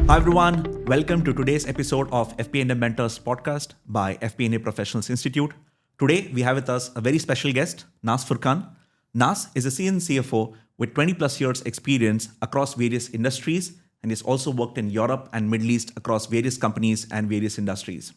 Hi everyone, welcome to today's episode of FP&A Mentors podcast by FP&A Professionals Institute. Today we have with us a very special guest, Nas Furqan. Nas is a seasoned CFO with 20 plus years experience across various industries and has also worked in Europe and Middle East across various companies and various industries.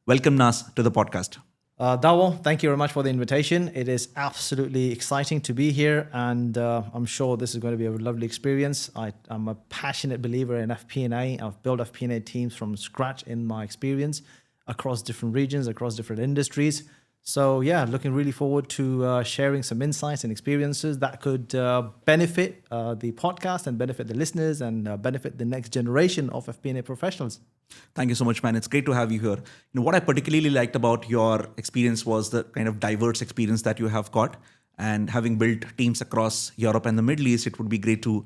Welcome Nas to the podcast. Dawal, thank you very much for the invitation. It is absolutely exciting to be here, and I'm sure this is going to be a lovely experience. I'm a passionate believer in FP&A. I've built FP&A teams from scratch in my experience across different regions, across different industries. So yeah, looking really forward to sharing some insights and experiences that could benefit the podcast and benefit the listeners and benefit the next generation of FP&A professionals. Thank you so much, man. It's great to have you here. What I particularly liked about your experience was the kind of diverse experience that you have got. And having built teams across Europe and the Middle East, it would be great to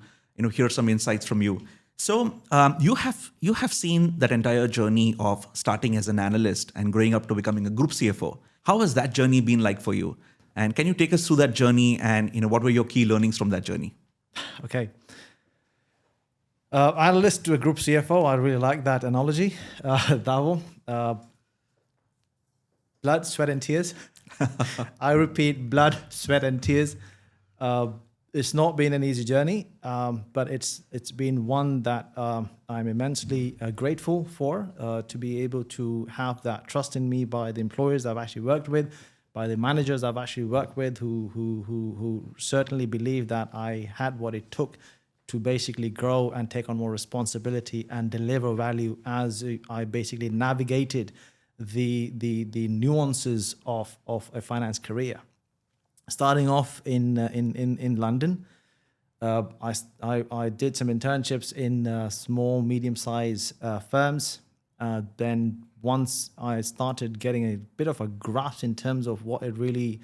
hear some insights from you. So you have seen that entire journey of starting as an analyst and growing up to becoming a group CFO. How has that journey been like for you? And can you take us through that journey and what were your key learnings from that journey? Okay. Analyst to a group CFO, I really like that analogy. Dawal, blood, sweat and tears. I repeat, blood, sweat and tears. It's not been an easy journey, but it's been one that I'm immensely grateful for, to be able to have that trust in me by the employers I've actually worked with, by the managers I've actually worked with, who certainly believe that I had what it took to basically grow and take on more responsibility and deliver value as I basically navigated the nuances of a finance career. Starting off in London, I did some internships in small, medium-sized firms. Then once I started getting a bit of a grasp in terms of what it really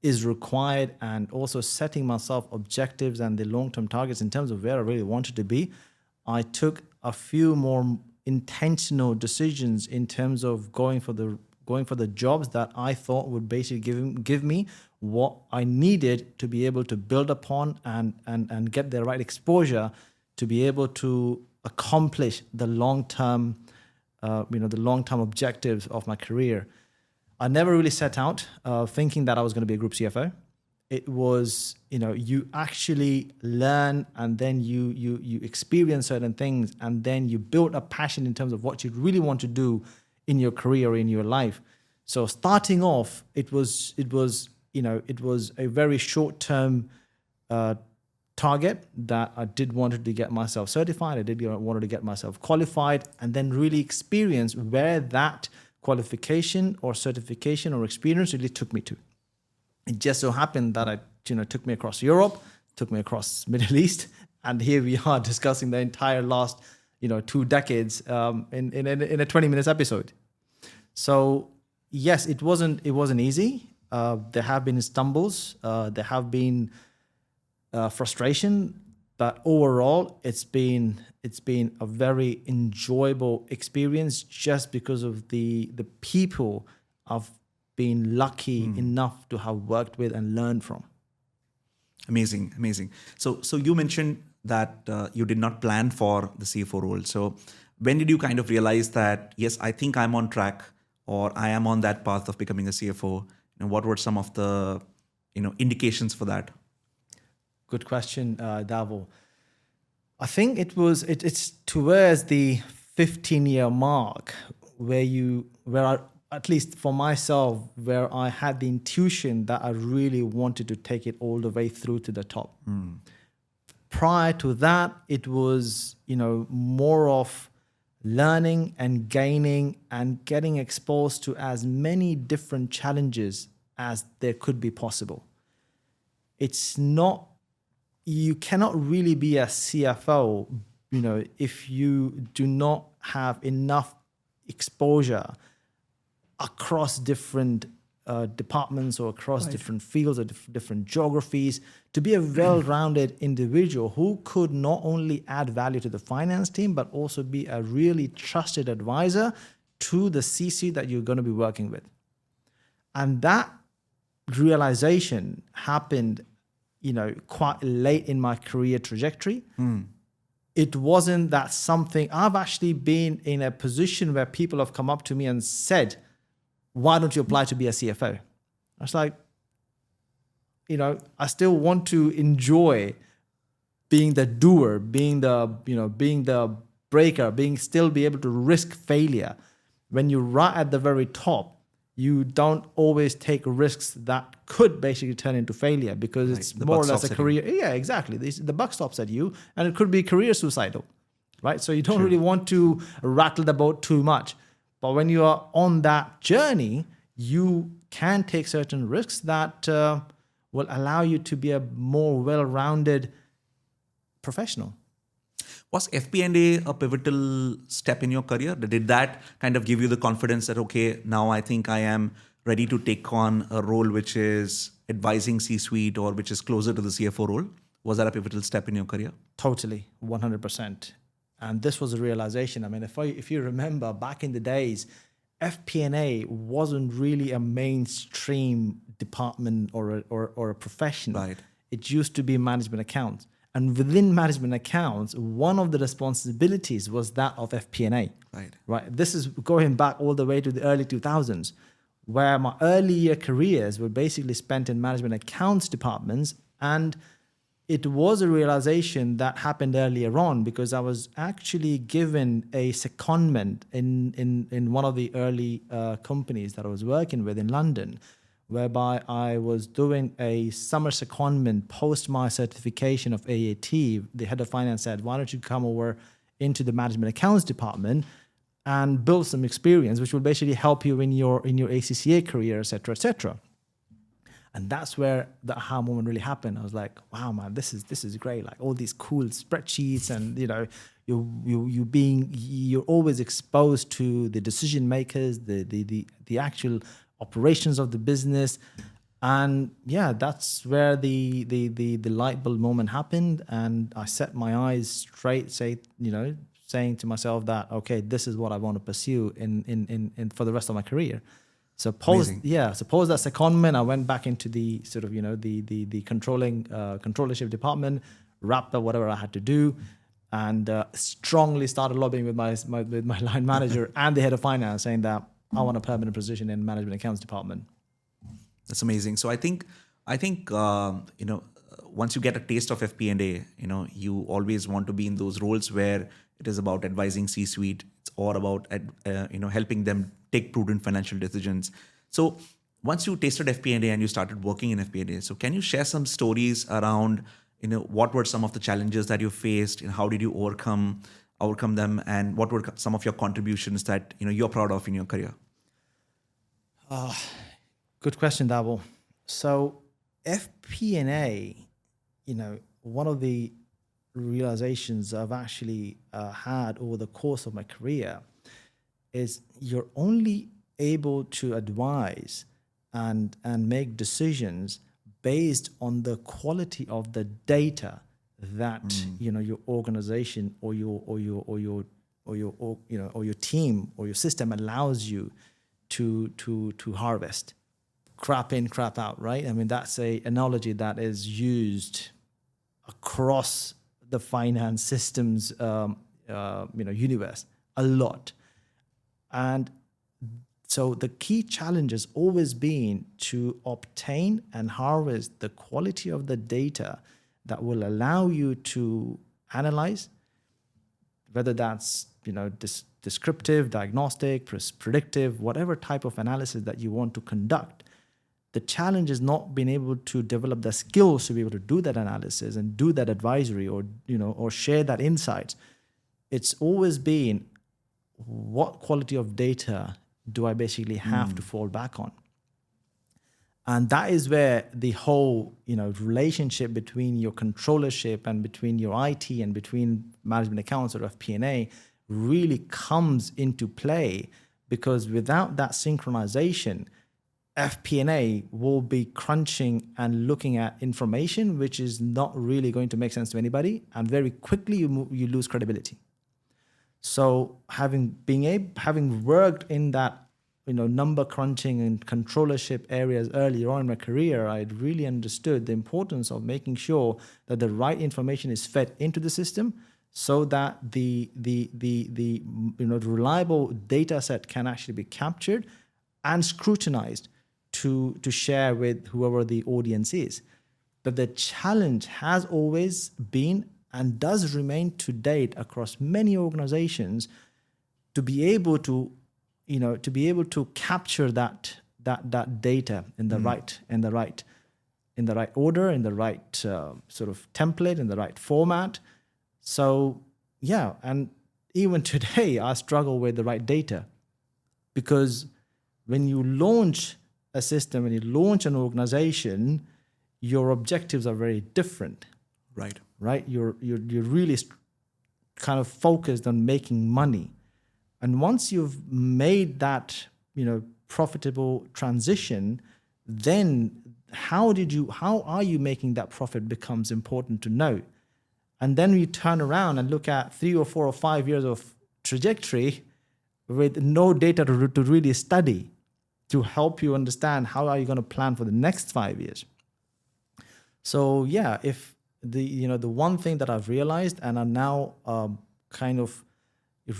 is required and also setting myself objectives and the long-term targets in terms of where I really wanted to be, I took a few more intentional decisions in terms of going for the jobs that I thought would basically give me what I needed to be able to build upon and get the right exposure to be able to accomplish the long-term objectives of my career. I never really set out thinking that I was going to be a group CFO. It was, you actually learn and then you experience certain things and then you build a passion in terms of what you really want to do in your career or in your life. So starting off, it was a very short-term target that I did wanted to get myself certified. I did wanted to get myself qualified and then really experience where that qualification or certification or experience really took me to. It just so happened that it took me across Europe, took me across Middle East, and here we are discussing the entire last 2 decades in a 20 minutes episode. So yes, it wasn't easy. There have been stumbles, there have been frustration, but overall it's been a very enjoyable experience just because of the people I've been lucky enough to have worked with and learned from. Amazing. So you mentioned that you did not plan for the CFO role. So when did you kind of realize that, yes, I think I'm on track or I am on that path of becoming a CFO? And what were some of the indications for that? Good question, Dawal. I think it's towards the 15-year mark where I, at least for myself, where I had the intuition that I really wanted to take it all the way through to the top. Prior to that, it was, more of learning and gaining and getting exposed to as many different challenges as there could be possible. You cannot really be a CFO, if you do not have enough exposure across different departments or across different fields or different geographies to be a well-rounded individual who could not only add value to the finance team, but also be a really trusted advisor to the C-suite that you're going to be working with. And that realization happened, quite late in my career trajectory. it wasn't that something. I've actually been in a position where people have come up to me and said, why don't you apply to be a CFO? I was like, I still want to enjoy being the doer, being the breaker, still be able to risk failure. When you're right at the very top, you don't always take risks that could basically turn into failure, because it's more or less a career. Yeah, exactly. The buck stops at you, and it could be career suicidal, right? So you don't really want to rattle the boat too much. But when you are on that journey, you can take certain risks that will allow you to be a more well-rounded professional. Was FP&A a pivotal step in your career? Did that kind of give you the confidence that, okay, now I think I am ready to take on a role which is advising C-suite or which is closer to the CFO role? Was that a pivotal step in your career? Totally, 100%. And this was a realization. I mean, if you remember back in the days, FP&A wasn't really a mainstream department or a profession. Right. It used to be management accounts. And within management accounts, one of the responsibilities was that of FP&A. Right. This is going back all the way to the early 2000s, where my early year careers were basically spent in management accounts departments. And it was a realization that happened earlier on, because I was actually given a secondment in one of the early companies that I was working with in London, whereby I was doing a summer secondment post my certification of AAT. The head of finance said, why don't you come over into the management accounts department and build some experience, which will basically help you in your ACCA career, et cetera, et cetera. And that's where the aha moment really happened. I was like, wow, man, this is great. Like all these cool spreadsheets, and you're always exposed to the decision makers, the actual operations of the business. And yeah, that's where the light bulb moment happened. And I set my eyes straight, saying to myself that, okay, this is what I want to pursue in for the rest of my career. Suppose that secondment, I went back into the sort of, the controllership department, wrapped up whatever I had to do, and strongly started lobbying with my line manager and the head of finance, saying that I want a permanent position in management accounts department. That's amazing. So I think once you get a taste of FP&A, you always want to be in those roles where it is about advising C-suite, or about helping them take prudent financial decisions. So once you tasted FP&A and you started working in FP&A, so can you share some stories around what were some of the challenges that you faced, and how did you overcome them, and what were some of your contributions that you're proud of in your career? Good question, Dabo. So FP&A, one of the realizations I've actually had over the course of my career is you're only able to advise and make decisions based on the quality of the data that your organization or your team or your system allows you to harvest. Crap in, crap out, right? I mean, that's a analogy that is used across the finance systems universe a lot. And so the key challenge has always been to obtain and harvest the quality of the data that will allow you to analyze, whether that's descriptive, diagnostic, predictive, whatever type of analysis that you want to conduct. The challenge is not being able to develop the skills to be able to do that analysis and do that advisory or share that insights. It's always been, what quality of data do I basically have to fall back on? And that is where the whole relationship between your controllership and between your IT and between management accounts or FP&A really comes into play, because without that synchronization, FP&A will be crunching and looking at information which is not really going to make sense to anybody, and very quickly you lose credibility. So having worked in that number crunching and controllership areas earlier on in my career, I had really understood the importance of making sure that the right information is fed into the system, so that the reliable data set can actually be captured and scrutinized to share with whoever the audience is. But the challenge has always been and does remain to date across many organizations to be able to capture that data in the right order, in the right sort of template, in the right format. So yeah, and even today I struggle with the right data, because when you launch a system, when you launch an organization, your objectives are very different. Right? You're really kind of focused on making money. And once you've made that, profitable transition, then how are you making that profit becomes important to know. And then we turn around and look at 3 or 4 or 5 years of trajectory with no data to really study to help you understand how are you going to plan for the next 5 years. So yeah, if the one thing that I've realized, and I'm now kind of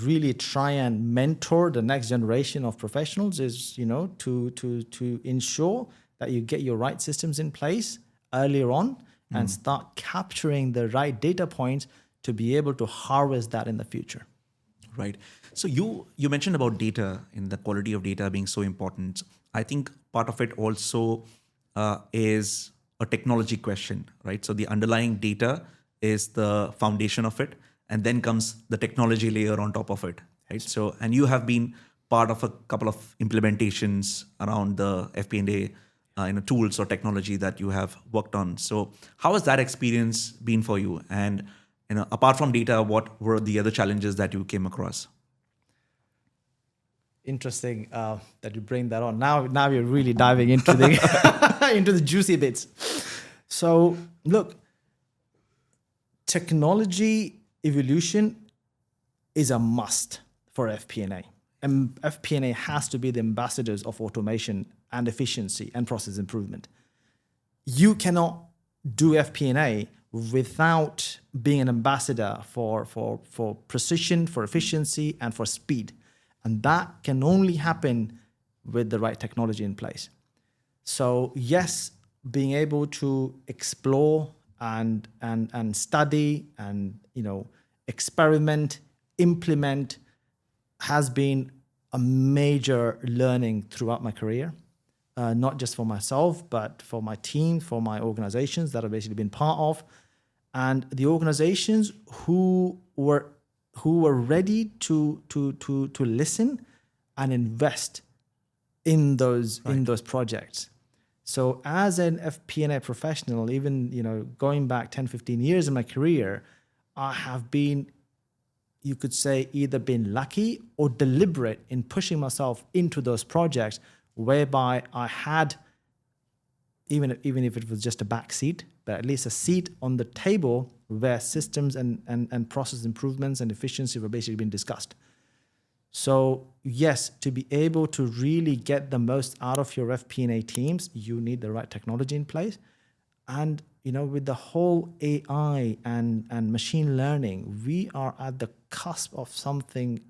really try and mentor the next generation of professionals, is to ensure that you get your right systems in place earlier on and start capturing the right data points to be able to harvest that in the future. Right. So you mentioned about data and the quality of data being so important. I think part of it also is a technology question, right? So the underlying data is the foundation of it, and then comes the technology layer on top of it, right? So, and you have been part of a couple of implementations around the FP&A tools or technology that you have worked on. So how has that experience been for you? And apart from data, what were the other challenges that you came across? Interesting that you bring that on. Now you're really diving into the into the juicy bits. So look, technology evolution is a must for FP&A. And FP&A has to be the ambassadors of automation and efficiency and process improvement. You cannot do FP&A without being an ambassador for precision, for efficiency, and for speed. And that can only happen with the right technology in place. So yes, being able to explore and study and experiment, implement has been a major learning throughout my career, not just for myself, but for my team, for my organizations that I've basically been part of, and the organizations who were ready to listen and invest in those projects. So as an FP&A professional, even going back 10, 15 years in my career, I have been, you could say, either been lucky or deliberate in pushing myself into those projects whereby I had, even if it was just a back seat, but at least a seat on the table where systems and process improvements and efficiency were basically being discussed. So yes, to be able to really get the most out of your FP&A teams, you need the right technology in place. And with the whole AI and machine learning, we are at the cusp of something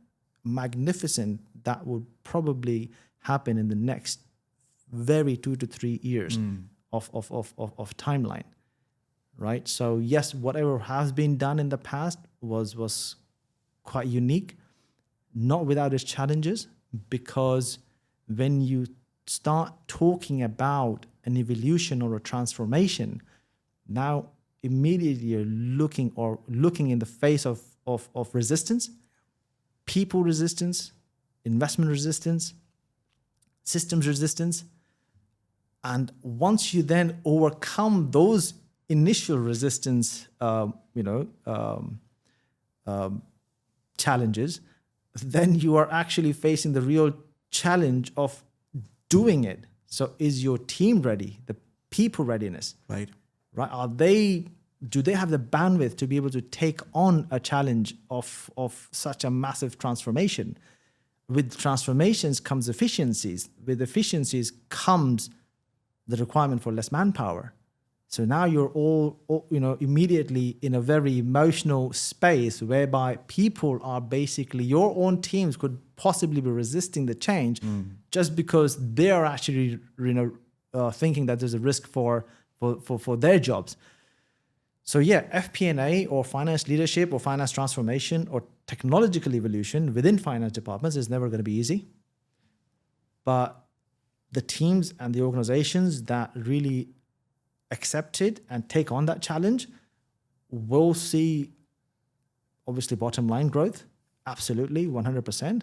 magnificent that would probably happen in the next very 2 to 3 years of timeline, right? So yes, whatever has been done in the past was quite unique, not without its challenges, because when you start talking about an evolution or a transformation, now immediately you're looking in the face of resistance, people resistance, investment resistance, systems resistance. And once you then overcome those initial resistance, challenges, then you are actually facing the real challenge of doing it. So is your team ready? The people readiness, right? Do they have the bandwidth to be able to take on a challenge of such a massive transformation? With transformations comes efficiencies. With efficiencies comes the requirement for less manpower. So now you're all, immediately in a very emotional space whereby people are basically, your own teams could possibly be resisting the change just because they are actually, thinking that there's a risk for their jobs. So yeah, FP&A or finance leadership or finance transformation or technological evolution within finance departments is never going to be easy. But the teams and the organizations that really accept it and take on that challenge will see obviously bottom line growth, absolutely 100%,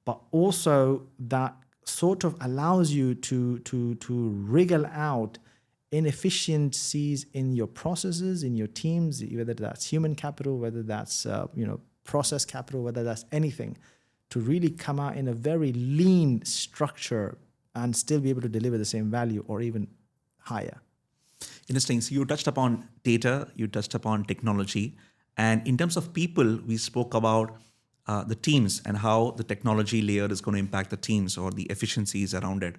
but also that sort of allows you to wriggle out inefficiencies in your processes, in your teams, whether that's human capital, whether that's process capital, whether that's anything, to really come out in a very lean structure and still be able to deliver the same value or even higher. Interesting. So you touched upon data, you touched upon technology, and in terms of people, we spoke about the teams and how the technology layer is going to impact the teams or the efficiencies around it.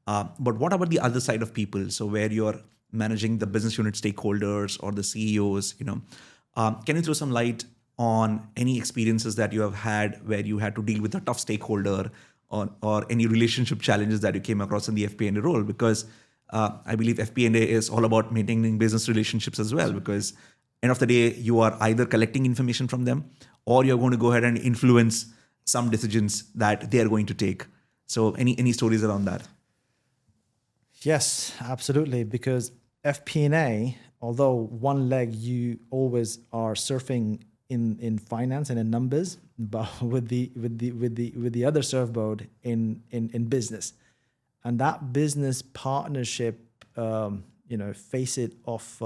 But what about the other side of people? So where you're managing the business unit stakeholders or the CEOs, can you throw some light on any experiences that you have had where you had to deal with a tough stakeholder or any relationship challenges that you came across in the FP&A role? Because I believe FP&A is all about maintaining business relationships as well, because end of the day, you are either collecting information from them or you're going to go ahead and influence some decisions that they are going to take. So any stories around that? Yes, absolutely. Because FP&A, although one leg you always are surfing in finance and in numbers, but with the other surfboard in business, and that business partnership, facet of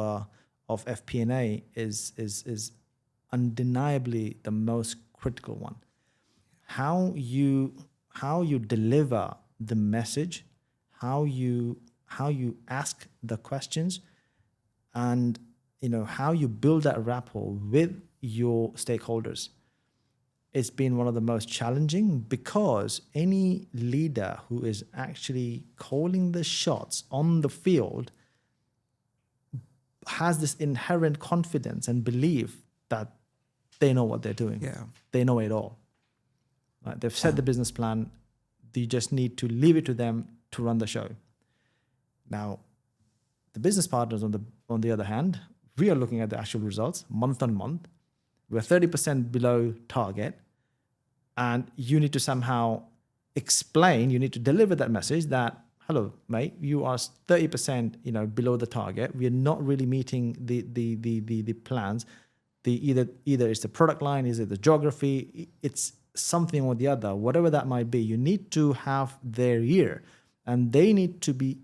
FP&A is undeniably the most critical one. How you deliver the message, how you ask the questions, and how you build that rapport with your stakeholders. It's been one of the most challenging, because any leader who is actually calling the shots on the field has this inherent confidence and belief that they know what they're doing. Yeah. They know it all. Right? They've set the business plan. You just need to leave it to them to run the show. Now, the business partners on the other hand, we are looking at the actual results month on month. We're 30% below target, and you need to somehow explain, you need to deliver that message that, hello, mate, you are 30% below the target. We are not really meeting the plans. Either it's the product line, is it the geography, it's something or the other, whatever that might be. You need to have their ear, and they need to be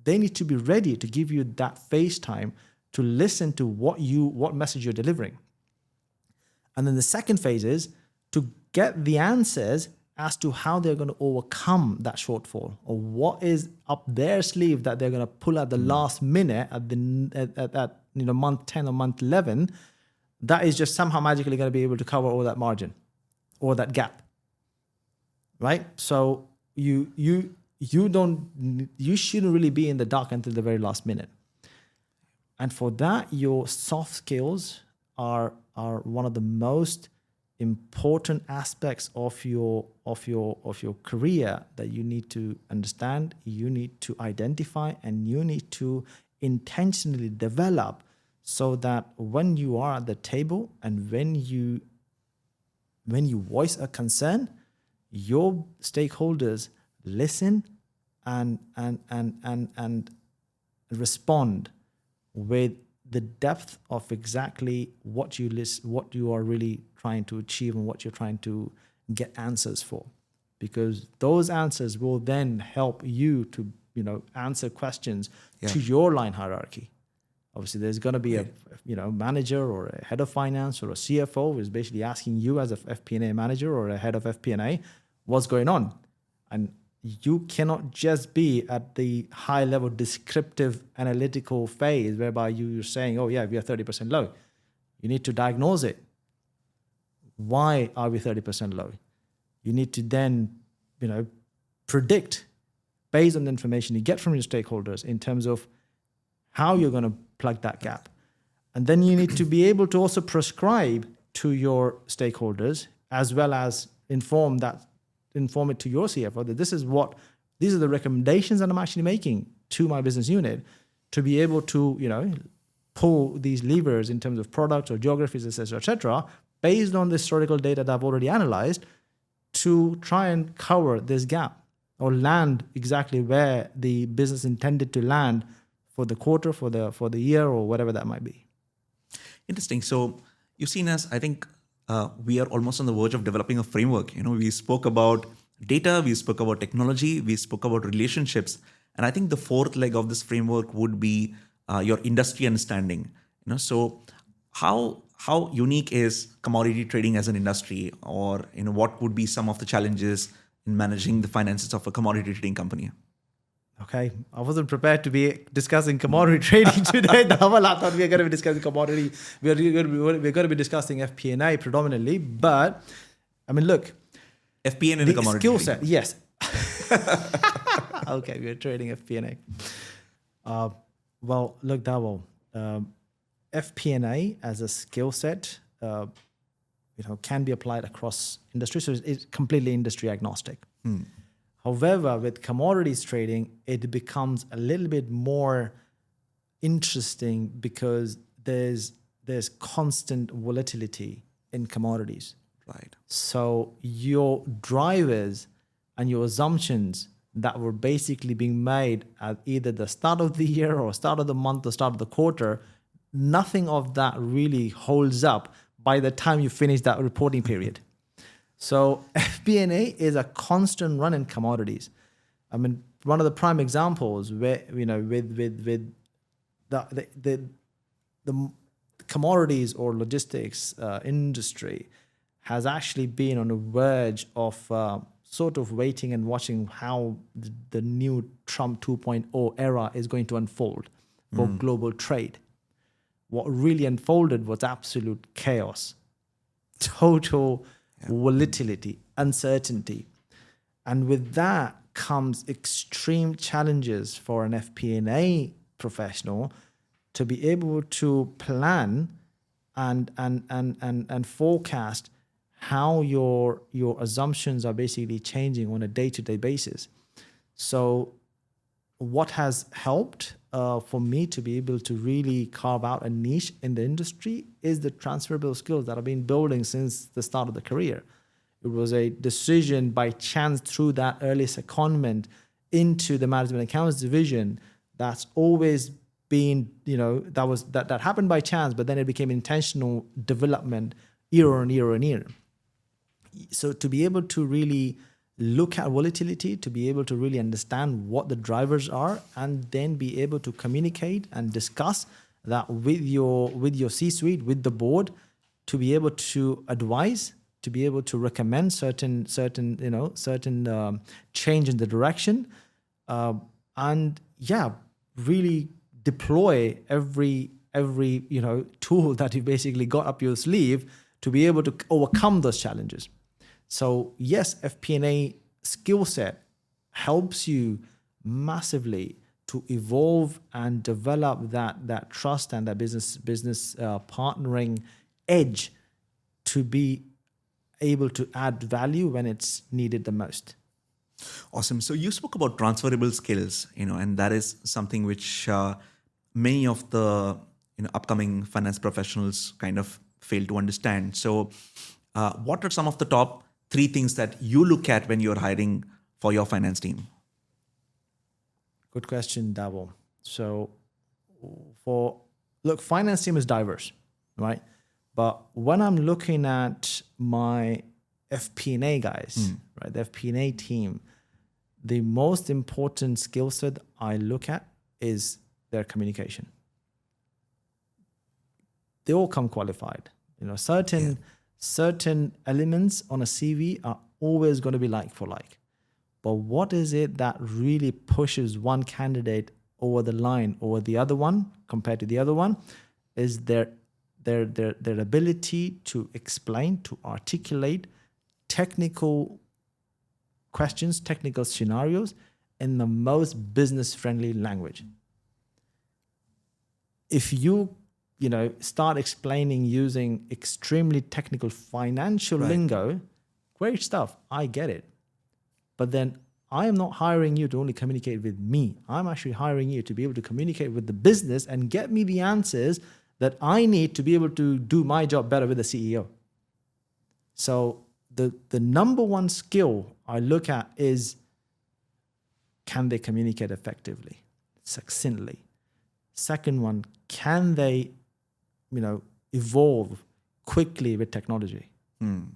ready to give you that face time to listen to what message you're delivering. And then the second phase is to get the answers as to how they're going to overcome that shortfall, or what is up their sleeve that they're going to pull at the last minute at month 10 or month 11, that is just somehow magically going to be able to cover all that margin or that gap, right? So you shouldn't really be in the dark until the very last minute. And for that, your soft skills are one of the most important aspects of your career that you need to understand, you need to identify, and you need to intentionally develop, so that when you are at the table and when you voice a concern, your stakeholders listen and respond with the depth of exactly what you are really trying to achieve and what you're trying to get answers for, because those answers will then help you to answer questions to your line hierarchy. Obviously, there's going to be a manager or a head of finance or a CFO who is basically asking you as a FP&A manager or a head of FP&A what's going on, and you cannot just be at the high level descriptive analytical phase whereby you're saying, oh yeah, we are 30% low. You need to diagnose it. Why are we 30% low? You need to then, predict based on the information you get from your stakeholders in terms of how you're going to plug that gap. And then you need to be able to also prescribe to your stakeholders, as well as inform it to your CFO that these are the recommendations that I'm actually making to my business unit to be able to, pull these levers in terms of products or geographies, et cetera, based on the historical data that I've already analyzed to try and cover this gap or land exactly where the business intended to land for the quarter, for the year, or whatever that might be. Interesting. So you've seen us, I think we are almost on the verge of developing a framework. We spoke about data, we spoke about technology, we spoke about relationships. And I think the fourth leg of this framework would be your industry understanding. So how unique is commodity trading as an industry, or what would be some of the challenges in managing the finances of a commodity trading company? Okay, I wasn't prepared to be discussing commodity trading today. Dhaval, I thought we were going to be discussing commodity. We're going to be discussing FP&A predominantly, but I mean, look, FP&A and the commodity skill trading. set, yes. Okay, we're trading FP&A. Well, look, Dhaval, FP&A as a skill set, can be applied across industries. So it's completely industry agnostic. However, with commodities trading, it becomes a little bit more interesting because there's constant volatility in commodities. Right. So your drivers and your assumptions that were basically being made at either the start of the year or start of the month or start of the quarter, nothing of that really holds up by the time you finish that reporting period. So FP&A is a constant run in commodities. I mean, one of the prime examples where, with the commodities or logistics industry has actually been on the verge of sort of waiting and watching how the new Trump 2.0 era is going to unfold for global trade. What really unfolded was absolute chaos, total volatility, uncertainty. And with that comes extreme challenges for an FP&A professional to be able to plan and forecast how your assumptions are basically changing on a day-to-day basis. So what has helped for me to be able to really carve out a niche in the industry is the transferable skills that I've been building since the start of the career. It was a decision by chance through that early secondment into the management accounts division that's always been, that happened by chance, but then it became intentional development year on year on year. So to be able to really look at volatility, to be able to really understand what the drivers are, and then be able to communicate and discuss that with your C-suite, with the board, to be able to advise, to be able to recommend certain change in the direction, and really deploy every tool that you basically got up your sleeve to be able to overcome those challenges. So yes, FP&A skill set helps you massively to evolve and develop that trust and that business partnering edge to be able to add value when it's needed the most. Awesome. So you spoke about transferable skills, and that is something which many of the upcoming finance professionals kind of fail to understand. So what are some of the top 3 things that you look at when you're hiring for your finance team? Good question, Dhaval. So finance team is diverse, right? But when I'm looking at my FP&A guys, right, the FP&A team, the most important skill set I look at is their communication. They all come qualified. Certain elements on a CV are always going to be like for like. But what is it that really pushes one candidate over the line over the other one compared to the other one is their ability to explain, to articulate technical questions, technical scenarios in the most business-friendly language. if you start explaining using extremely technical financial lingo, great stuff. I get it. But then I am not hiring you to only communicate with me. I'm actually hiring you to be able to communicate with the business and get me the answers that I need to be able to do my job better with the CEO. So the number one skill I look at is, can they communicate effectively, succinctly? Second one, can they, evolve quickly with technology?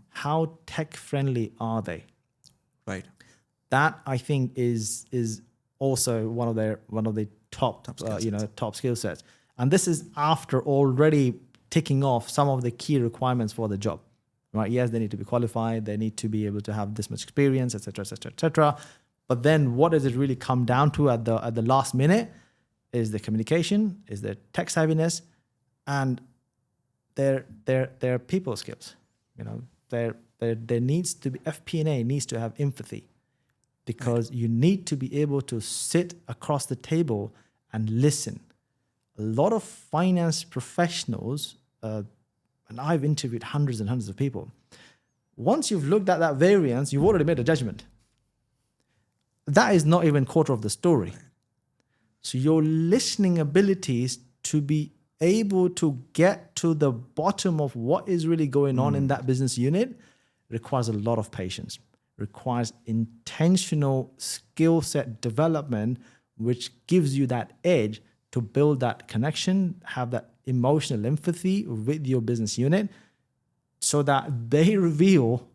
How tech friendly are they? Right. That I think is also one of the top skill sets. And this is after already ticking off some of the key requirements for the job. Right? Yes, they need to be qualified. They need to be able to have this much experience, etc., etc., etc. But then, what does it really come down to at the last minute? Is the communication, is their tech savviness, and their people skills. There needs to be FP&A needs to have empathy, because you need to be able to sit across the table and listen. A lot of finance professionals, and I've interviewed hundreds and hundreds of people. Once you've looked at that variance, you've already made a judgment. That is not even quarter of the story. So your listening abilities to be able to get to the bottom of what is really going on in that business unit requires a lot of patience, requires intentional skill set development, which gives you that edge to build that connection, have that emotional empathy with your business unit, so that they reveal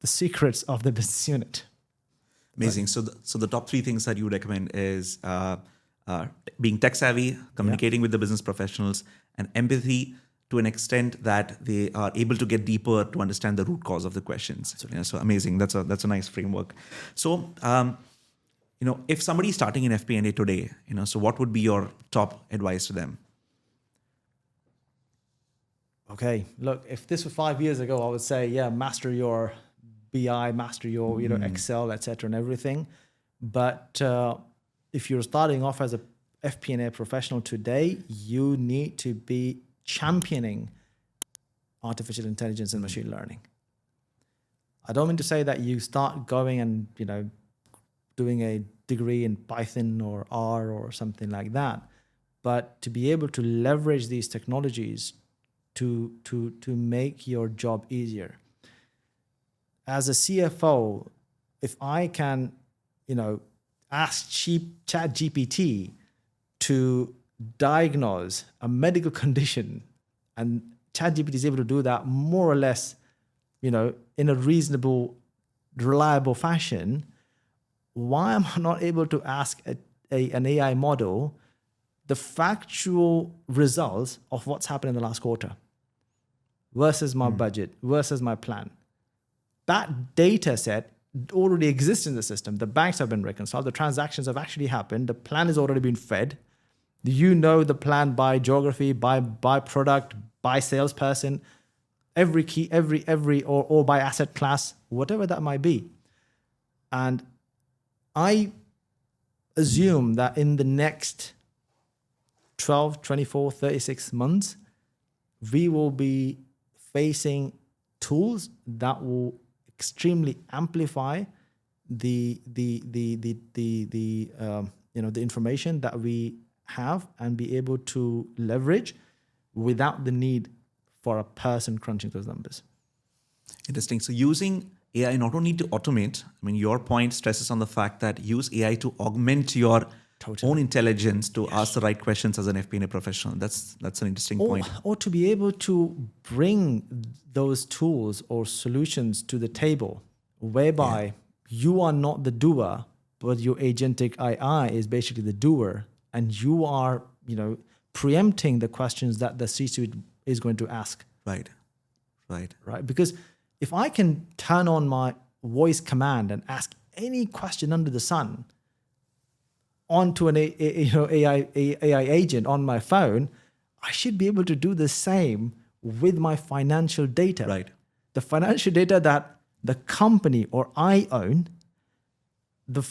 the secrets of the business unit. Amazing. Right. So the top three things that you would recommend is being tech savvy, communicating with the business professionals, and empathy to an extent that they are able to get deeper to understand the root cause of the questions. So amazing. That's a nice framework. So if somebody's starting in FP&A today, so what would be your top advice to them? Okay, look, if this were 5 years ago, I would say, master your BI, master your Excel, etc., and everything. But if you're starting off as a FP&A professional today, you need to be championing artificial intelligence and machine learning. I don't mean to say that you start going and doing a degree in Python or R or something like that, but to be able to leverage these technologies to make your job easier. As a CFO, if I can, ask ChatGPT to diagnose a medical condition, and ChatGPT is able to do that more or less, in a reasonable, reliable fashion, why am I not able to ask an AI model the factual results of what's happened in the last quarter versus my budget, versus my plan? That data set already exists in the system. The banks have been reconciled. The transactions have actually happened. The plan has already been fed. The plan by geography, by product, by salesperson, every key, or by asset class, whatever that might be. And I assume that in the next 12, 24, 36 months, we will be facing tools that will extremely amplify the information that we have and be able to leverage without the need for a person crunching those numbers. Interesting. So using AI not only to automate, your point stresses on the fact that use AI to augment your own intelligence to ask the right questions as an FP&A professional. That's an interesting point. Or to be able to bring those tools or solutions to the table, whereby you are not the doer, but your agentic AI is basically the doer, and you are, preempting the questions that the C-suite is going to ask. Right. Because if I can turn on my voice command and ask any question under the sun onto an AI agent on my phone, I should be able to do the same with my financial data. Right. The financial data that the company or I own, the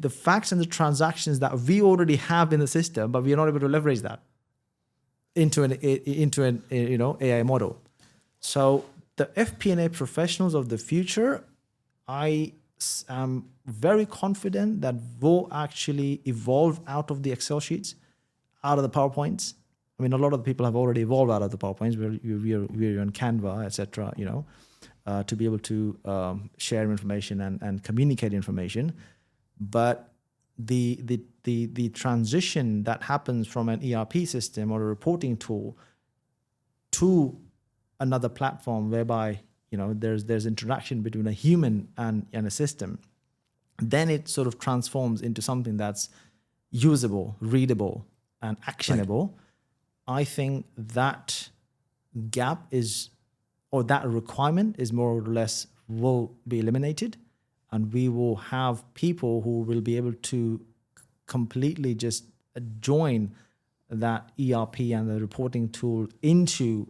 facts and the transactions that we already have in the system, but we are not able to leverage that. into an AI model. So the FP&A professionals of the future, I am very confident that will actually evolve out of the Excel sheets, out of the PowerPoints. I mean, a lot of the people have already evolved out of the PowerPoints. We're on Canva, etc. To be able to share information and communicate information. But the transition that happens from an ERP system or a reporting tool to another platform whereby there's interaction between a human and a system, then it sort of transforms into something that's usable, readable, and actionable. Right. I think that gap or that requirement is more or less will be eliminated, and we will have people who will be able to completely just join that ERP and the reporting tool into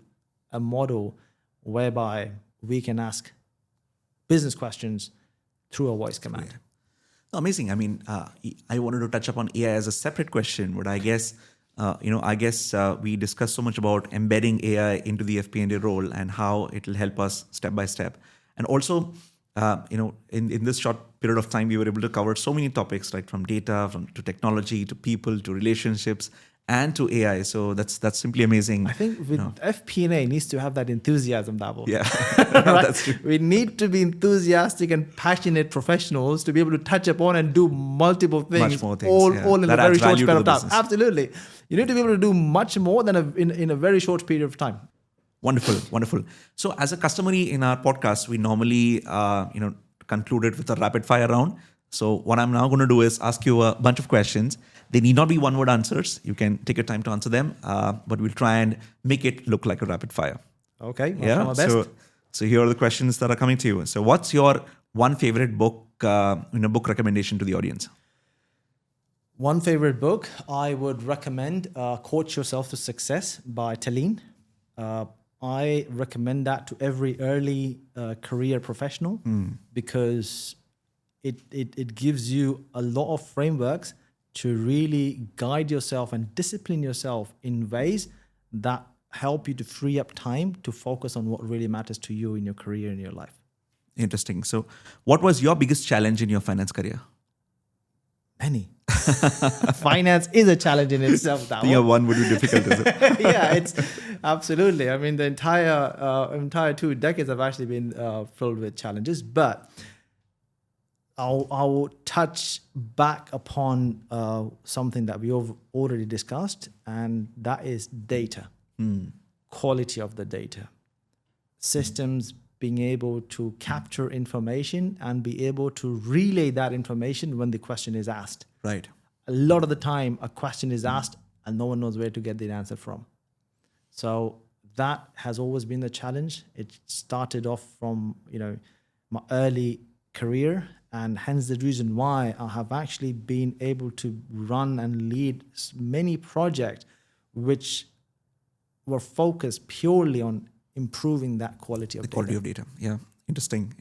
a model whereby we can ask business questions through a voice command. Yeah. Amazing. I mean, I wanted to touch upon AI as a separate question, but I guess we discussed so much about embedding AI into the FP&A role and how it will help us step by step. And also, in this short period of time, we were able to cover so many topics, right, from data, to technology, to people, to relationships, and to AI. So that's simply amazing. I think with FP&A needs to have that enthusiasm level. Yeah, right? That's true. We need to be enthusiastic and passionate professionals to be able to touch upon and do multiple things, much more things, all in that a very adds short value period to of the time. business. Absolutely. You need to be able to do much more than in a very short period of time. Wonderful. So as a customary in our podcast, we normally conclude it with a rapid fire round. So what I'm now going to do is ask you a bunch of questions. They need not be one-word answers. You can take your time to answer them, but we'll try and make it look like a rapid fire. Okay, I'll try my best. So here are the questions that are coming to you. So what's your one favorite book, book recommendation to the audience? One favorite book, I would recommend Coach Yourself to Success by Talene. I recommend that to every early career professional because it gives you a lot of frameworks to really guide yourself and discipline yourself in ways that help you to free up time to focus on what really matters to you in your career and your life. Interesting. So what was your biggest challenge in your finance career? Many. Finance is a challenge in itself. One would be difficult, is it? Yeah, it's absolutely. I mean, the entire 2 decades have actually been filled with challenges, but I will touch back upon something that we have already discussed, and that is data, quality of the data, systems being able to capture information and be able to relay that information when the question is asked. Right. A lot of the time, a question is asked and no one knows where to get the answer from. So that has always been the challenge. It started off from my early career, and hence the reason why I have actually been able to run and lead many projects which were focused purely on improving that quality of data. Quality of data. Yeah. Interesting.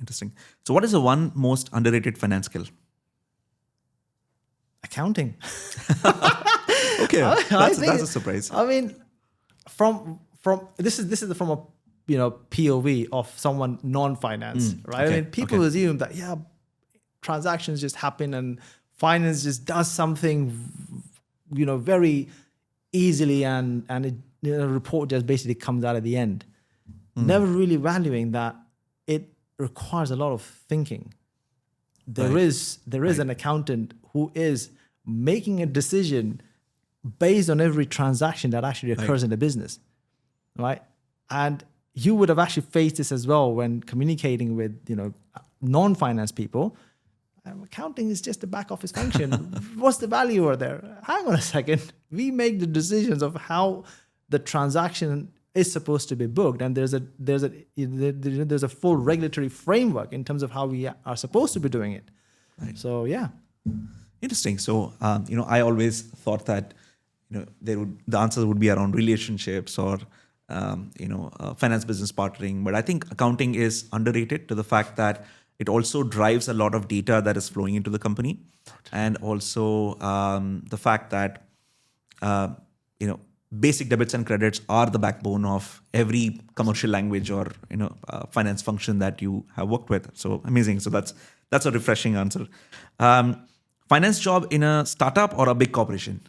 So what is the one most underrated finance skill? Accounting. Okay. That's a surprise. I mean, from this is from a POV of someone non-finance, right? Okay, I mean, people assume that transactions just happen and finance just does something very easily and a report just basically comes out at the end. Never really valuing that it requires a lot of thinking. There is an accountant who is making a decision based on every transaction that actually occurs in the business, right? And you would have actually faced this as well when communicating with non-finance people. Accounting is just a back office function. What's the value over there? Hang on a second. We make the decisions of how the transaction is supposed to be booked, and there's a full regulatory framework in terms of how we are supposed to be doing it. Right. So yeah, interesting. So I always thought that the answer would be around relationships or finance business partnering, but I think accounting is underrated to the fact that it also drives a lot of data that is flowing into the company, and also the fact that basic debits and credits are the backbone of every commercial language or finance function that you have worked with. So amazing. So that's a refreshing answer. Finance job in a startup or a big corporation?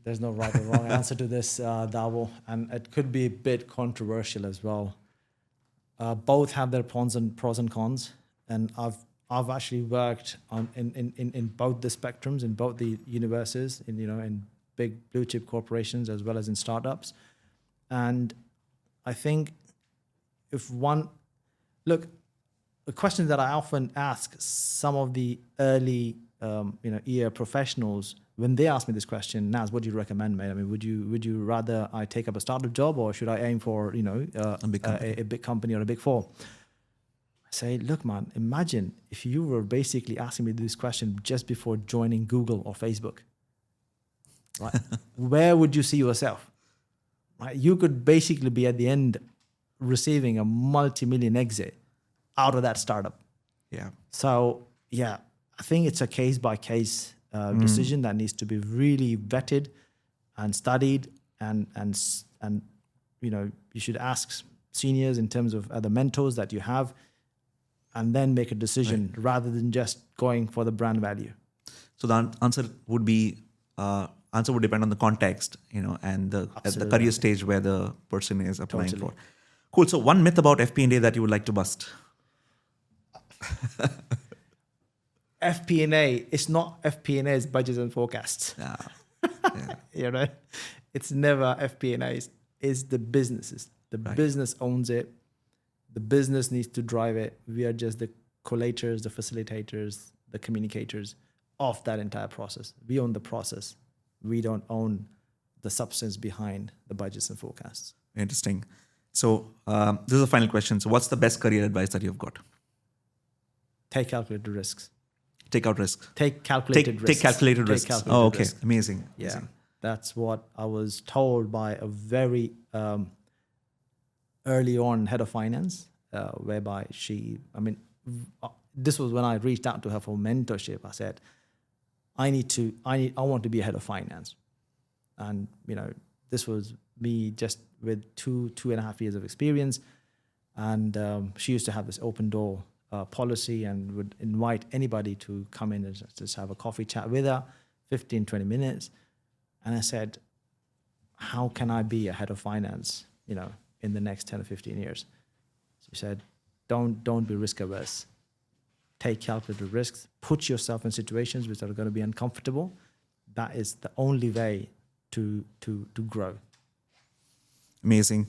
There's no right or wrong answer to this, Davo, and it could be a bit controversial as well. Both have their pros and cons, and I've actually worked in both the spectrums, in both the universes, in big blue chip corporations as well as in startups. And I think a question that I often ask some of the early year professionals when they ask me this question, Nas, what do you recommend, mate? I mean, would you rather I take up a startup job, or should I aim for a big company or a big four? I say, look, man, imagine if you were basically asking me this question just before joining Google or Facebook. Right? Where would you see yourself? Right? You could basically be at the end receiving a multi-million exit out of that startup. Yeah. So yeah, I think it's a case-by-case decision that needs to be really vetted and studied, and you should ask seniors in terms of other mentors that you have, and then make a decision rather than just going for the brand value. So the answer would depend on the context, and the career stage where the person is applying for. Cool. So one myth about FP&A that you would like to bust? FP&A, it's not FP&A, it's budgets and forecasts. Yeah. It's never FP&A, it's the businesses. The business owns it. The business needs to drive it. We are just the collators, the facilitators, the communicators of that entire process. We own the process. We don't own the substance behind the budgets and forecasts. Interesting. So this is the final question. So what's the best career advice that you've got? Take calculated risks. Take out risks. Take calculated risks. Take calculated risks. Okay. Amazing. Yeah. That's what I was told by a very early on head of finance, whereby this was when I reached out to her for mentorship. I said, I want to be a head of finance. And, this was me just with 2.5 years of experience. And she used to have this open door policy and would invite anybody to come in and just have a coffee chat with her, 15, 20 minutes. And I said, how can I be a head of finance, in the next 10 or 15 years? She said, don't be risk averse. Take calculated risks. Put yourself in situations which are going to be uncomfortable. That is the only way to grow. Amazing.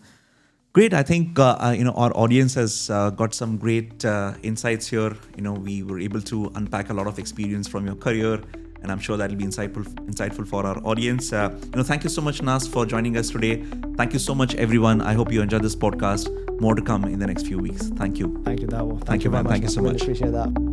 Great. I think our audience has got some great insights here. We were able to unpack a lot of experience from your career, and I'm sure that'll be insightful for our audience. Thank you so much, Nas, for joining us today. Thank you so much, everyone. I hope you enjoyed this podcast. More to come in the next few weeks. Thank you. Thank you, Davo. Thank you, man. Thank you so much. Appreciate that.